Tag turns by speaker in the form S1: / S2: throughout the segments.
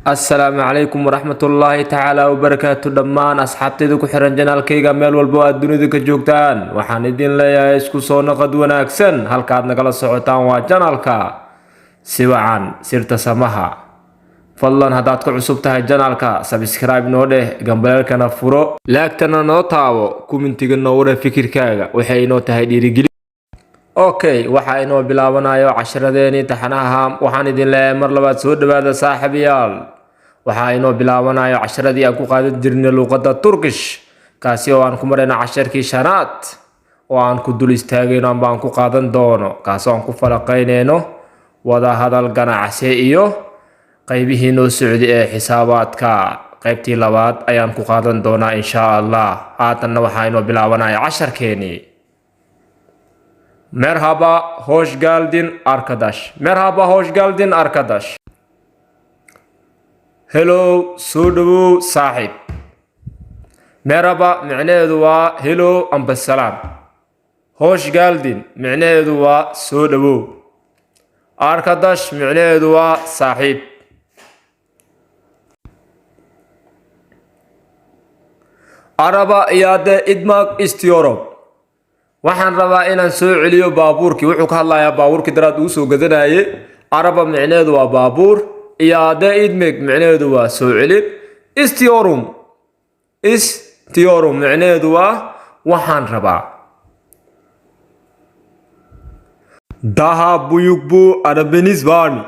S1: السلام عليكم ورحمة الله تعالى وبركاته دمان أصحابتي ku xiran janaalkayga meel walbo aad dunida ka joogtaan waxaan idin leeyahay isku soo noqod wanaagsan halka aad nagala socotaan waa janaalka siwacan sirta samaha fadlan hadaad ku cusub tahay janaalka subscribe noo dheh gambalelkana furo laagtana noo taabo commentiga noo wara fikirkaaga waxay inoo tahay dhiirigelin okay waxa inoo bilaabanayo casharadeeni taxanaha waxaan idin leeyahay mar labaad soo dhawaada saaxiibayaal waxa inoo bilaabanayo casharadii aan ku qaadan jirnay luqadda Turkish kaasi oo aan ku marayna casharkii shanaad oo aan ku dul istaagayno ama aan ku qaadan doono kaas oo aan ku falaqaynayno wada hadal ganacsi iyo qaybihii noo socday ee xisaabaadka qaybtii labaad ayaan ku qaadan doonaa insha Allah haatanna waxa inoo bilaabanayo casharkeeni Merhaba, hoş geldin arkadaş. Merhaba, hoş geldin arkadaş. Hello, soo sahib. Merhaba macnaheedu waa hello amba salaam. Hoş geldin macnaheedu waa soo dhawow. Arkadaş macnaheedu waa saaxiib. Araba iade idmak istiyorum. waxaan rabaa inaan soo celiyo baabuurkii wuxuu ka hadlayaa baabuurkii daraad uu soo gadanayay araba macnaheedu waa baabuur iade idmak macnaheedu waa soo celin istiorum macnaheedu waa waxaan rabaa daha büyük bu arabeniz var mı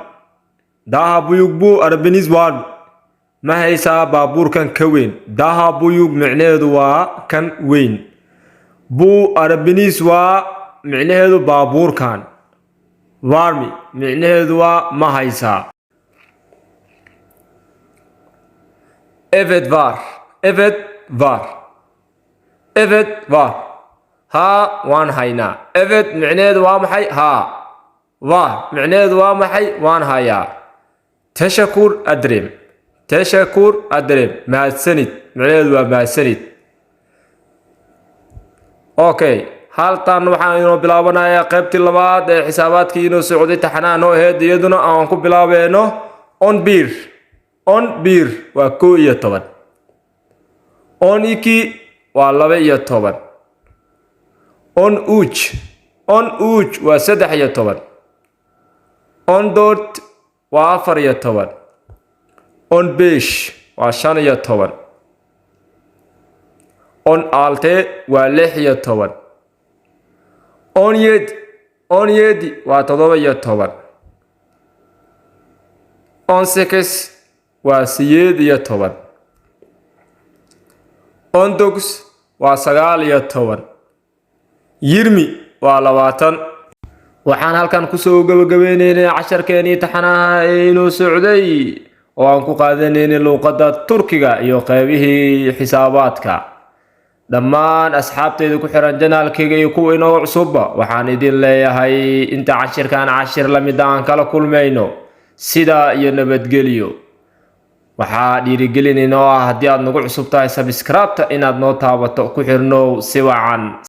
S1: daha büyük bu arabeniz var mı ma haysaa baabuurkan ka weyn daha büyük macnaheedu waa kan weyn bu arabeniz waa macnaheedu baabuurkan warmi macnaheedu waa ma haysaa evet var ha waan haynaa evet macnaheedu waa maxay ha var macnaheedu waa maxay waan hayaa teşekkür ederim mahadsanid macnaheedu waa mahadsanid okay haltan waxaan inoo bilaabanayaa qaybtii labaad ee xisaabaadkii inoo socday taxanaha noo ahayd iyaduna aan ku bilaabeeno on bir waa 11 on 2 waa 12 on uch waa 13 on 4 waa 14 on 5 waa 15 on alte waa 16 on yedi waa 17 on 6 waa 18 on 9 waa 19 yirmi waa 20 waxaan halkan ku soo gabagabeynay casharkeeni taxanaha inoo socday oo aan ku qaadanay luqadda Turkiga iyo qaybihii xisaabaadka dhammaan asxaabtayda ku xiran janaalkayga iyo kuwa inoo cusubba waxaan idin leeyahay inta cashirkan cashir la mid aan kala kulmayno sida iyo nabadgelyo waxaa dhiirigelin inoo ah haddii aad nagu cusub tahay subscribe inaad noo taabato ku xirnow si wacan